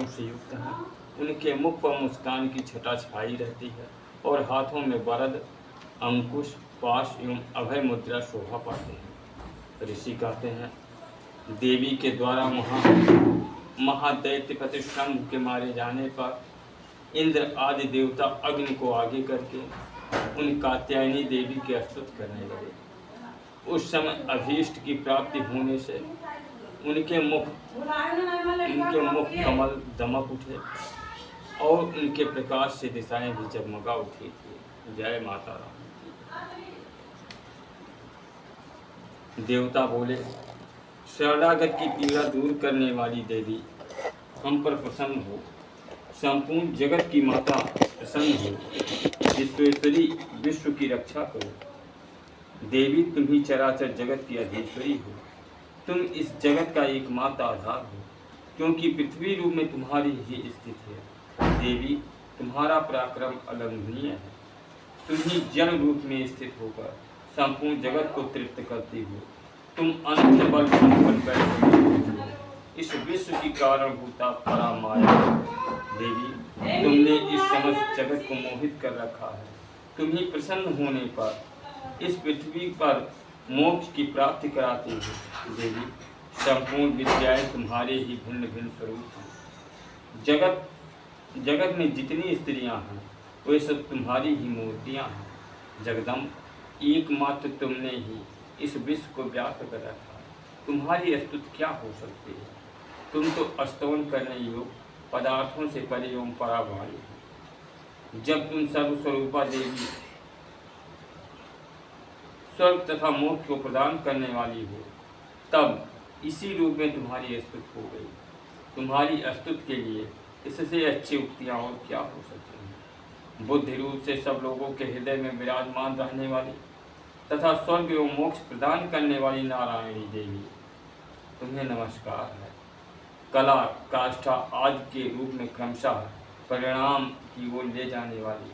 नेत्रों से युक्त हैं। उनके मुख पर मुस्कान की छटा छाई रहती है और हाथों में वरद, अंकुश, पाश एवं अभय मुद्रा शोभा पाते हैं। ऋषि कहते हैं, देवी के द्वारा महादैत्यपति शंभ के मारे जाने पर इंद्र आदि देवता अग्नि को आगे करके उन कात्यायनी देवी की स्तुति करने लगे। उस समय अभीष्ट की प्राप्ति होने से उनके मुख कमल दमक उठे और उनके प्रकाश से दिशाएं भी जगमगा उठी थी। जय माता राम। देवता बोले, शरणागत की पीड़ा दूर करने वाली देवी, हम पर प्रसन्न हो। संपूर्ण जगत की माता प्रसन्न हो। विश्वेश्वरी, विश्व की रक्षा करो। देवी, तुम ही चराचर जगत की अधीश्वरी हो। तुम इस जगत का एकमात्र आधार हो, क्योंकि पृथ्वी रूप में तुम्हारी ही स्थिति है। देवी, तुम्हारा पराक्रम अलंघनीय है। तुम ही जल रूप में स्थित होकर संपूर्ण जगत को तृप्त करती हो। तुम अनंत बल संपन्न बैठे हो। इस विश्व की कारणभूता परामाया देवी, तुमने इस समस्त जगत को मोहित कर रखा है। तुम ही प्रसन्न होने पर इस पृथ्वी पर मोक्ष की प्राप्ति कराती हो। देवी, संपूर्ण विद्याएं तुम्हारे ही भिन्न भिन्न स्वरूप हैं। जगत में जितनी स्त्रियां हैं वे सब तुम्हारी ही मूर्तियां हैं। जगदम्ब, एकमात्र तुमने ही इस विश्व को व्याप्त कर रखा है। तुम्हारी स्तुति क्या हो सकती है? तुम तो स्तवन करने योग्य पदार्थों से परे एवं परावाणी हो। जब तुम सर्वस्वरूपा देवी स्वर्ग तथा मोक्ष को प्रदान करने वाली हो, तब इसी रूप में तुम्हारी स्तुति हो गई। तुम्हारी स्तुति के लिए इससे अच्छी उक्तियाँ और क्या हो सकती हैं? बुद्धि रूप से सब लोगों के हृदय में विराजमान रहने वाली तथा स्वर्ग एवं मोक्ष प्रदान करने वाली नारायणी देवी, तुम्हें नमस्कार है। कला, काष्ठा आदि के रूप में क्रमशः परिणाम की ओर ले जाने वाली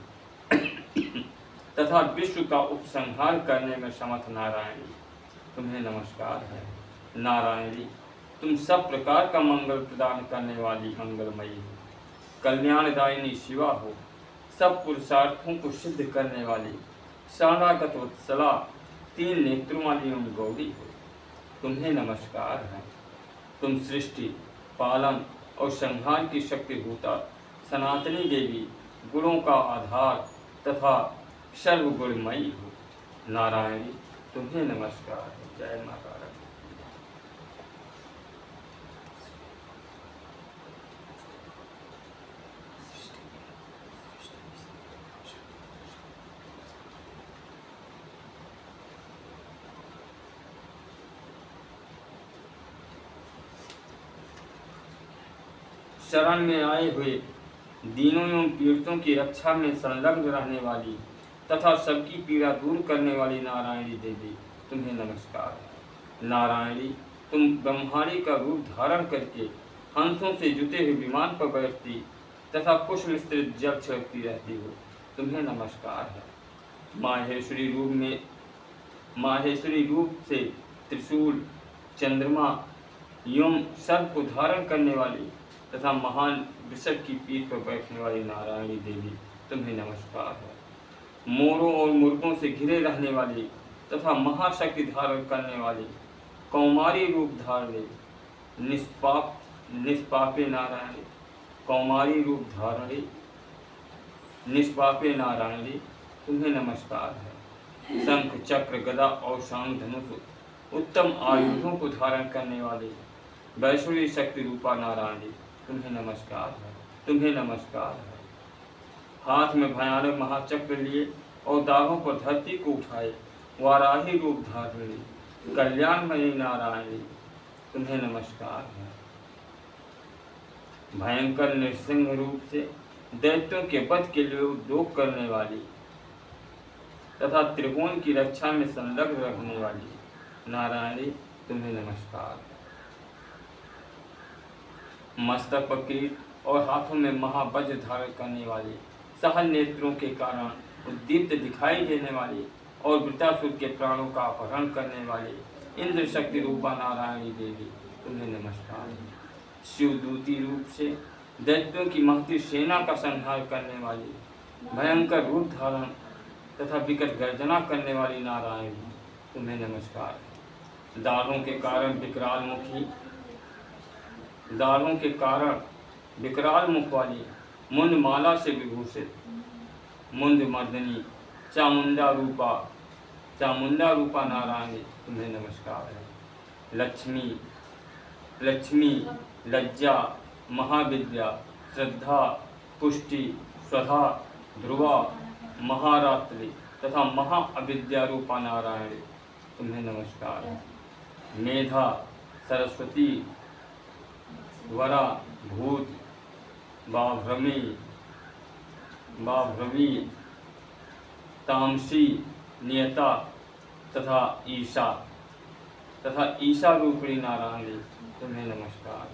तथा विश्व का उपसंहार करने में समर्थ नारायणी, तुम्हें नमस्कार है। नारायणी, तुम सब प्रकार का मंगल प्रदान करने वाली मंगलमयी हो। कल्याणदायिनी शिवा हो। सब पुरुषार्थों को सिद्ध करने वाली शरणागत वत्सला, तीन नेत्रों वाली एवं गौरी हो। तुम्हें नमस्कार है। तुम सृष्टि, पालन और संहार की शक्तिभूता सनातनी देवी, गुणों का आधार तथा सर्वगुणमयी हो। नारायणी, तुम्हें नमस्कार है। जय माता रानी। शरण में आए हुए दीनों एवं पीड़ितों की रक्षा में संलग्न रहने वाली तथा सबकी पीड़ा दूर करने वाली नारायणी देवी, तुम्हें नमस्कार है। नारायणी, तुम ब्रह्माणी का रूप धारण करके हंसों से जुटे हुए विमान पर बैठती तथा कुश मिश्रित जल छिड़कती रहती हो। तुम्हें नमस्कार है। माहेश्वरी रूप से त्रिशूल, चंद्रमा एवं सर्प को धारण करने वाली तथा महान वृषभ की पीठ पर बैठने वाली नारायणी देवी, तुम्हें नमस्कार है। मोरों और मुर्गों से घिरे रहने वाली तथा महाशक्ति धारण करने वाली कौमारी रूप धारणे निष्पापे नारायणी, कौमारी रूप धारणे निष्पापे नारायणी, तुम्हें नमस्कार है। शंख, चक्र, गदा और शांग धनुष उत्तम आयुधों को धारण करने वाली वैश्वी शक्ति रूपा नारायणी, तुम्हें नमस्कार है। तुम्हें नमस्कार है। हाथ में भयानक महाचक्र लिए और दाहों पर धरती को उठाए वाराही रूप धारणी कल्याणमयी नारायणी, तुम्हें नमस्कार है। भयंकर नृसिंह रूप से दैत्यों के वध के लिए उद्योग करने वाली तथा त्रिभुवन की रक्षा में संलग्न रखने वाली नारायणी, तुम्हें नमस्कार है। मस्तक पर किरीट और हाथों में महावज्र धारण करने वाली, सहल नेत्रों के कारण उद्दीप्त दिखाई देने वाली और वृतासुर के प्राणों का अपहरण करने वाली इंद्र शक्ति रूपा नारायणी देवी, तुम्हें नमस्कार है। शिवदूती रूप से दैत्यों की महती सेना का संहार करने वाली, भयंकर रूप धारण तथा विकट गर्जना करने वाली नारायण तुम्हें नमस्कार है। दाढ़ों के कारण विकराल मुखी, दाढ़ों के कारण विकराल मुख वाली, मुंड माला से विभूषित, मुंड मर्दनी, चामुंडा रूपा नारायण तुम्हें नमस्कार है। लक्ष्मी, लक्ष्मी, लज्जा, महाविद्या, श्रद्धा, पुष्टि, स्वधा, ध्रुवा, महारात्रि तथा महाअविद्या रूपा नारायण तुम्हें नमस्कार है। मेधा, सरस्वती, वरा, भूत, बाभ्रवी, तामसी, नियता तथा ईशा रूपी नारायण तुम्हें नमस्कार है।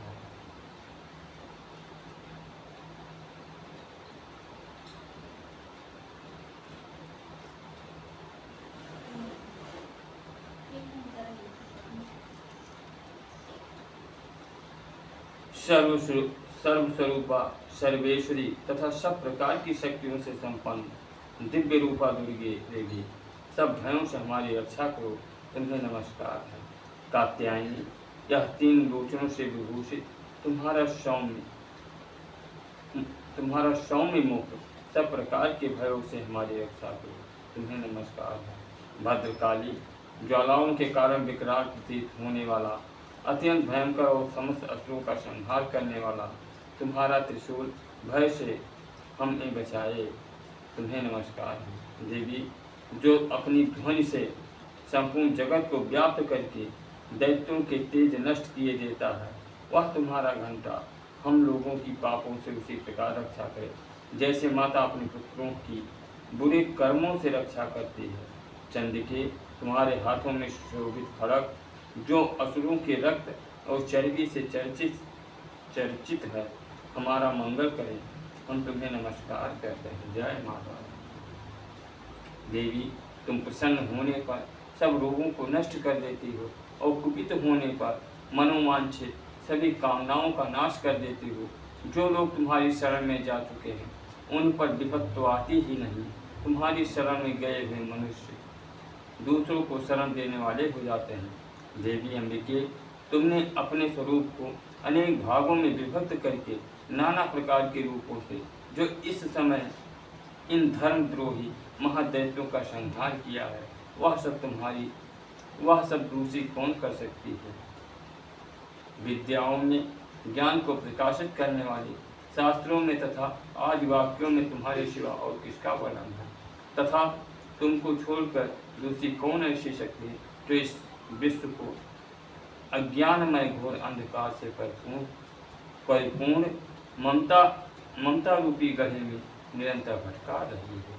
सर्वस्वरूपा, सर्वेश्वरी तथा सब प्रकार की शक्तियों से संपन्न दिव्य रूपा दुर्गे देवी, सब भयों से हमारी रक्षा करो तुम्हें नमस्कार है। कात्यायनी, यह 3 लोचनों से विभूषित तुम्हारा सौम्य मुख सब प्रकार के भयों से हमारी रक्षा करो तुम्हें नमस्कार है। भद्रकाली, ज्वालाओं के कारण विकराल प्रतीत होने वाला, अत्यंत भयंकर और समस्त असुरों का संहार करने वाला तुम्हारा त्रिशूल भय से हमें बचाए तुम्हें नमस्कार है। देवी, जो अपनी ध्वनि से संपूर्ण जगत को व्याप्त करके दैत्यों के तेज नष्ट किए देता है, वह तुम्हारा घंटा हम लोगों की पापों से उसी प्रकार रक्षा करे जैसे माता अपने पुत्रों की बुरे कर्मों से रक्षा करती है। चंडिके, तुम्हारे हाथों में शोभित खड़ग जो असुरों के रक्त और चर्बी से चर्चित है, हमारा मंगल करें हम तुम्हें नमस्कार करते हैं। जय माता। देवी, तुम प्रसन्न होने पर सब रोगों को नष्ट कर देती हो और कुपित होने पर मनोवांछित सभी कामनाओं का नाश कर देती हो। जो लोग तुम्हारी शरण में जा चुके हैं उन पर विपत्ति तो आती ही नहीं, तुम्हारी शरण में गए हुए मनुष्य दूसरों को शरण देने वाले हो जाते हैं। देवी अंबिके, तुमने अपने स्वरूप को अनेक भागों में विभक्त करके नाना प्रकार के रूपों से जो इस समय इन धर्मद्रोही महादैत्यों का संहार किया है, वह सब दूसरी कौन कर सकती है। विद्याओं में ज्ञान को प्रकाशित करने वाली, शास्त्रों में तथा आदि वाक्यों में तुम्हारे सिवा और किसका वर्णन है, तथा तुमको छोड़कर दूसरी कौन ऐसी शक्ति है जो इस विश्व को अज्ञानमय घोर अंधकार से परिपूर्ण ममता रूपी गड्ढे में निरंतर भटका रही है।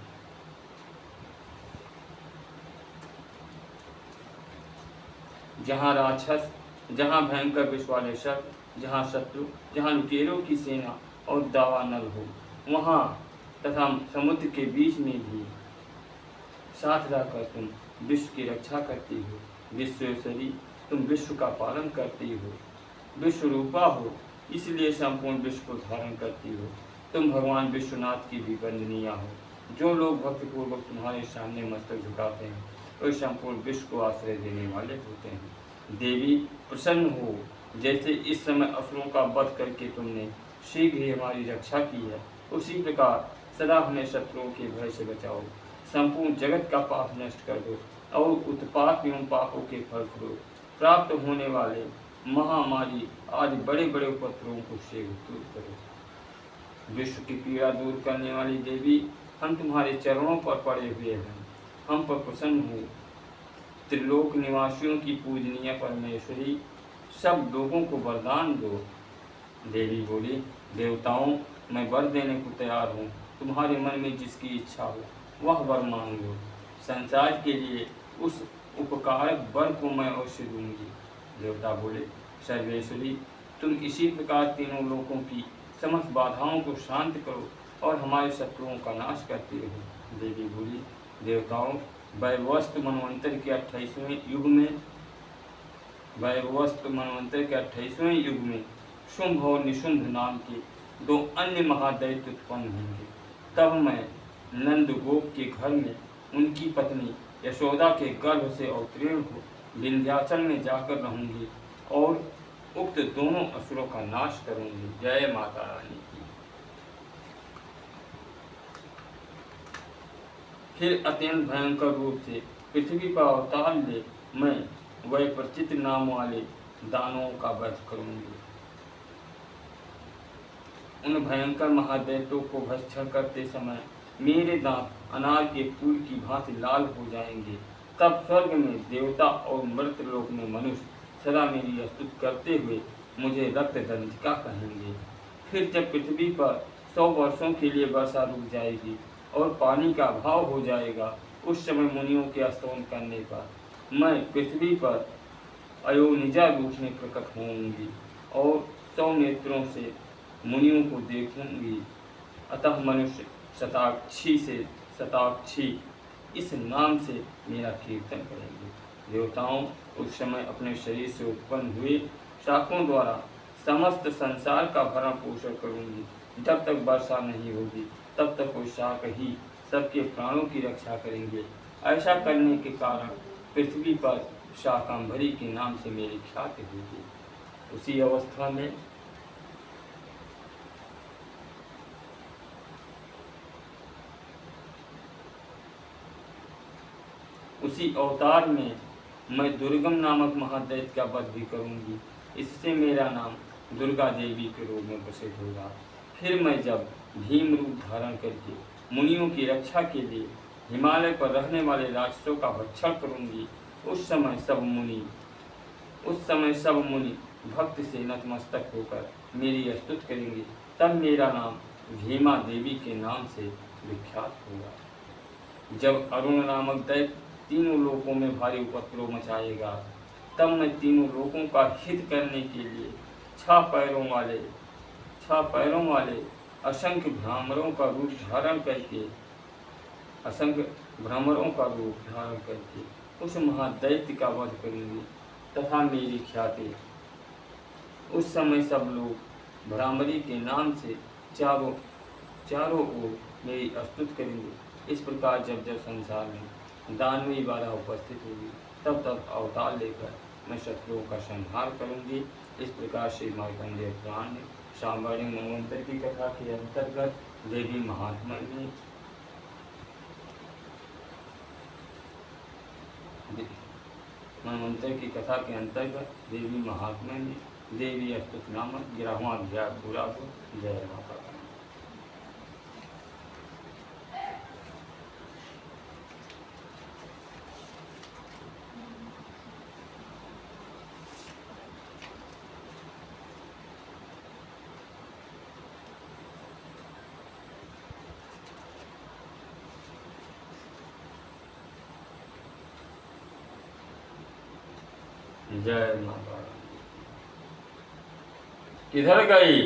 जहाँ राक्षस, जहाँ भयंकर विष वाले शब्द, जहाँ शत्रु, जहाँ लुटेरों की सेना और दावानल हो, वहाँ तथा समुद्र के बीच में भी साथ रहकर तुम विश्व की रक्षा करती हो। विश्वेश्वरी, तुम विश्व का पालन करती हो, विश्व रूपा हो, इसलिए संपूर्ण विश्व को धारण करती हो। तुम भगवान विश्वनाथ की भी वंदनीय हो। जो लोग भक्तिपूर्वक तुम्हारे सामने मस्तक झुकाते हैं वे संपूर्ण विश्व को आश्रय देने वाले होते हैं। देवी, प्रसन्न हो, जैसे इस समय असुरों का वध करके तुमने शीघ्र ही हमारी रक्षा की है, उसी प्रकार सदा हमें शत्रुओं के भय से बचाओ। संपूर्ण जगत का पाप नष्ट कर दो और उत्पात एवं पापों के फलस्वरूप प्राप्त होने वाले महामारी आदि बड़े बड़े उपद्रवों को शीघ्र दूर करो। विश्व की पीड़ा दूर करने वाली देवी, हम तुम्हारे चरणों पर पड़े हुए हैं, हम पर प्रसन्न हो। त्रिलोक निवासियों की पूजनीय परमेश्वरी, सब लोगों को वरदान दो। देवी बोली, देवताओं, मैं वर देने को तैयार हूँ, तुम्हारे मन में जिसकी इच्छा हो वह वर मांग लो। संसार के लिए उस उपकारक वर को मैं अवश्य दूंगी। देवता बोले, सर्वेश्वरी, तुम इसी प्रकार तीनों लोकों की समस्त बाधाओं को शांत करो और हमारे शत्रुओं का नाश करती रहो। देवी बोली, देवताओं, वैवस्वत मनवंतर के 28वें युग में शुंभ और निशुंभ नाम के दो अन्य महादैत्य उत्पन्न होंगे। तब मैं नंदगोप के घर में उनकी पत्नी यशोदा के गर्भ से अवतीर्ण हो विंध्याचल में जाकर रहूंगी और उक्त दोनों असुरों का नाश करूंगी। जय माता रानी की। फिर अत्यंत भयंकर रूप से पृथ्वी पर अवतार ले मैं वह प्रचित नाम वाले दानवों का वध करूंगी। उन भयंकर महादैत्यों को भक्षण करते समय मेरे दांत अनार के फूल की भांति लाल हो जाएंगे। तब स्वर्ग में देवता और मृत लोक में मनुष्य सदा मेरी स्तुति करते हुए मुझे रक्त दंतिका कहेंगे। फिर जब पृथ्वी पर 100 वर्षों के लिए वर्षा रुक जाएगी और पानी का अभाव हो जाएगा, उस समय मुनियों के स्तवन करने पर मैं पृथ्वी पर अयोनिजा रूप में प्रकट होंगी और 100 नेत्रों से मुनियों को देखूंगी। अतः मनुष्य शताक्षी इस नाम से मेरा कीर्तन करेंगे। देवताओं उस समय अपने शरीर से उत्पन्न हुए शाखों द्वारा समस्त संसार का भरण पोषण करूंगी। जब तक वर्षा नहीं होगी तब तक वो शाख ही सबके प्राणों की रक्षा करेंगे। ऐसा करने के कारण पृथ्वी पर शाकंभरी के नाम से मेरी ख्याति होगी। उसी अवस्था में उसी अवतार में मैं दुर्गम नामक महादैत्य का वध भी करूंगी। इससे मेरा नाम दुर्गा देवी के रूप में प्रसिद्ध होगा। फिर मैं जब भीम रूप धारण करके मुनियों की रक्षा के लिए हिमालय पर रहने वाले राक्षसों का भक्षण करूंगी, उस समय सब मुनि भक्त से नतमस्तक होकर मेरी स्तुति करेंगे। तब मेरा नाम भीमा देवी के नाम से विख्यात होगा। जब अरुण नामक दैत्य तीनों लोकों में भारी उपद्रव मचाएगा, तब मैं तीनों लोकों का हित करने के लिए 6 पैरों वाले असंख्य भ्रामरों का रूप धारण करके उस महादैत्य का वध करूंगी तथा मेरी ख्याति उस समय सब लोग भ्रामरी के नाम से चारों ओर मेरी स्तुति करेंगे। इस प्रकार जब संसार में दानवी बाधा उपस्थित होगी तब अवतार लेकर मैं शत्रुओं का संहार करूंगी। इस प्रकार श्री मार्कंडेय पुराण में शांभवी मनवंतर की कथा के अंतर्गत देवी महात्मा में मनवंतर की कथा के अंतर्गत देवी महात्मा में देवी स्तुति नामक 11वां अध्याय पूरा हो। जय माता। जय माता। किधर गई?